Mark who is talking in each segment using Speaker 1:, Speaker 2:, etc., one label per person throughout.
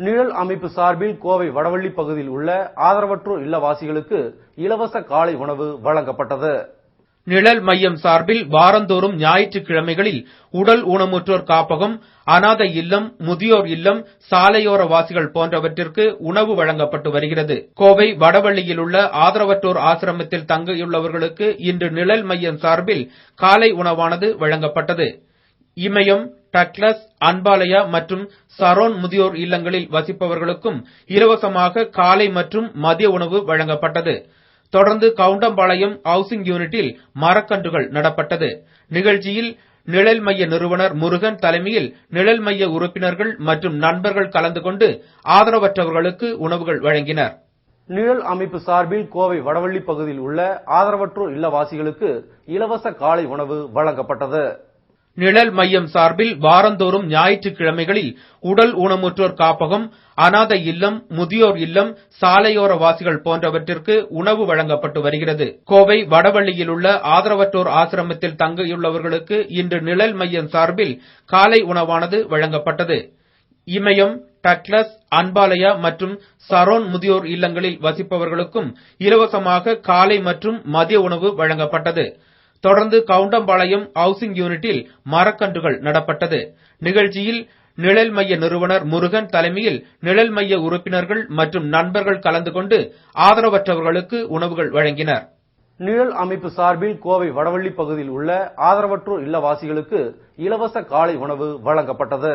Speaker 1: நிழல் அமைப்பு சார்பில் கோவை வடவள்ளி பகுதியில் உள்ள ஆதரவற்றோர் இல்லவாசிகளுக்கு இலவச காலை உணவு வழங்கப்பட்டது.
Speaker 2: நிழல் மையம் சார்பில் வாரந்தோறும் ஞாயிற்றுக்கிழமைகளில் உடல் ஊனமுற்றோர் காப்பகம், அனாதை இல்லம், முதியோர் இல்லம், சாலையோர வாசிகள் போன்றவற்றிற்கு உணவு வழங்கப்பட்டு வருகிறது. கோவை வடவள்ளியில் உள்ள ஆதரவற்றோர் ஆசிரமத்தில் தங்கியுள்ளவர்களுக்கு இன்று நிழல் மையம் சார்பில் காலை உணவானது வழங்கப்பட்டது. இமயம், டக்ளஸ், அன்பாலயா மற்றும் சரோன் முதியோர் இல்லங்களில் வசிப்பவர்களுக்கும் இலவசமாக காலை மற்றும் மதிய உணவு வழங்கப்பட்டது. தொடர்ந்து கவுண்டம்பாளையம் ஹவுசிங் யூனிட்டில் மரக்கன்றுகள் நடப்பட்டது. நிகழ்ச்சியில் நிழல் மைய நிறுவனர் முருகன் தலைமையில் நிழல் மைய உறுப்பினர்கள் மற்றும் நண்பர்கள் கலந்து கொண்டு ஆதரவற்றவர்களுக்கு உணவுகள் வழங்கினர்.
Speaker 1: நிழல் அமைப்பு சார்பில் கோவை வடவள்ளி பகுதியில் உள்ள ஆதரவற்றோர் இல்லவாசிகளுக்கு இலவச காலை உணவு வழங்கப்பட்டது.
Speaker 2: நிழல் மையம் சார்பில் வாரந்தோறும் ஞாயிற்றுக்கிழமைகளில் உடல் ஊனமுற்றோர் காப்பகம், அனாதை இல்லம், முதியோர் இல்லம், சாலையோர வாசிகள் போன்றவற்றிற்கு உணவு வழங்கப்பட்டு வருகிறது. கோவை வடவள்ளியில் உள்ள ஆதரவற்றோர் ஆசிரமத்தில் தங்கியுள்ளவர்களுக்கு இன்று நிழல் மையம் சார்பில் காலை உணவானது வழங்கப்பட்டது. இமயம், டக்ளஸ், அன்பாலயா மற்றும் சரோன் முதியோர் இல்லங்களில் வசிப்பவர்களுக்கும் இலவசமாக காலை மற்றும் மதிய உணவு வழங்கப்பட்டது. தொடர்ந்து கவுண்டம்பாளையம் ஹவுசிங் யூனிட்டில் மரக்கன்றுகள் நடப்பட்டது. நிகழ்ச்சியில் நிழல் மைய நிறுவனர் முருகன் தலைமையில் நிழல் மைய உறுப்பினர்கள் மற்றும் நண்பர்கள் கலந்து கொண்டு ஆதரவற்றவர்களுக்கு உணவுகள் வழங்கினர்.
Speaker 1: நிழல் அமைப்பு சார்பில் கோவை வடவள்ளி பகுதியில் உள்ள ஆதரவற்றோர் இல்லவாசிகளுக்கு இலவச காலை உணவு வழங்கப்பட்டது.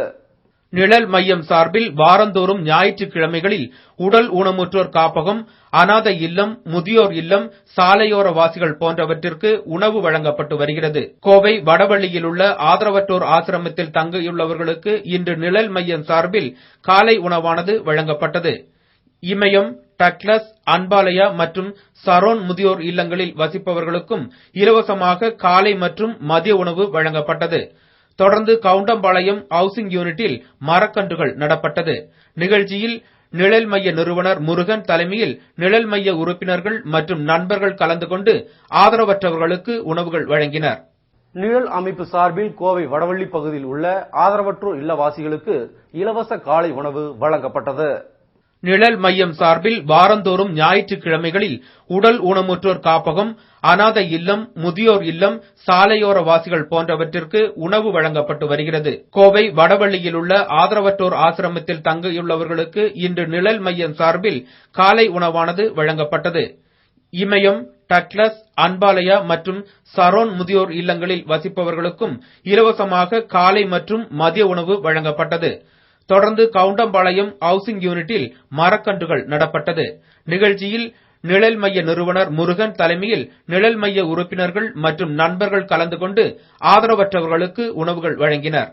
Speaker 2: நிழல் மையம் சார்பில் வாரந்தோறும் ஞாயிற்றுக்கிழமைகளில் உடல் ஊனமுற்றோர் காப்பகம், அனாதை இல்லம், முதியோர் இல்லம், சாலையோர வாசிகள் போன்றவற்றிற்கு உணவு வழங்கப்பட்டு வருகிறது. கோவை வடவள்ளியில் உள்ள ஆதரவற்றோர் ஆசிரமத்தில் தங்கியுள்ளவர்களுக்கு இன்று நிழல் மையம் சார்பில் காலை உணவானது வழங்கப்பட்டது. இமயம், டக்ளஸ், அன்பாலயா மற்றும் சரோன் முதியோர் இல்லங்களில் வசிப்பவர்களுக்கும் இலவசமாக காலை மற்றும் மதிய உணவு வழங்கப்பட்டது. தொடர்ந்து கவுண்டம்பாளையம் ஹவுசிங் யூனிட்டில் மரக்கன்றுகள் நடப்பட்டது. நிகழ்ச்சியில் நிழல் மைய நிறுவனர் முருகன் தலைமையில் நிழல் மைய உறுப்பினர்கள் மற்றும் நண்பர்கள் கலந்து கொண்டு ஆதரவற்றவர்களுக்கு உணவுகள் வழங்கினர்.
Speaker 1: நிழல் அமைப்பு சார்பில் கோவை வடவள்ளி பகுதியில் உள்ள ஆதரவற்றோர் இல்லவாசிகளுக்கு இலவச காலை உணவு வழங்கப்பட்டது.
Speaker 2: நிழல் மையம் சார்பில் வாரந்தோறும் ஞாயிற்றுக்கிழமைகளில் உடல் ஊனமுற்றோர் காப்பகம், அனாதை இல்லம், முதியோர் இல்லம், சாலையோர வாசிகள் போன்றவற்றிற்கு உணவு வழங்கப்பட்டு வருகிறது. கோவை வடவள்ளியில் உள்ள ஆதரவற்றோர் ஆசிரமத்தில் தங்கியுள்ளவர்களுக்கு இன்று நிழல் மையம் சார்பில் காலை உணவானது வழங்கப்பட்டது. இமயம், டக்ளஸ், அன்பாலயா மற்றும் சரோன் முதியோர் இல்லங்களில் வசிப்பவர்களுக்கும் இலவசமாக காலை மற்றும் மதிய உணவு வழங்கப்பட்டது. தொடர்ந்து கவுண்டம்பாளையம் ஹவுசிங் யூனிட்டில் மரக்கன்றுகள் நடப்பட்டது. நிகழ்ச்சியில் நிழல் மைய நிறுவனர் முருகன் தலைமையில் நிழல் மைய உறுப்பினர்கள் மற்றும் நண்பர்கள் கலந்து கொண்டு ஆதரவற்றவர்களுக்கு உணவுகள் வழங்கினர்.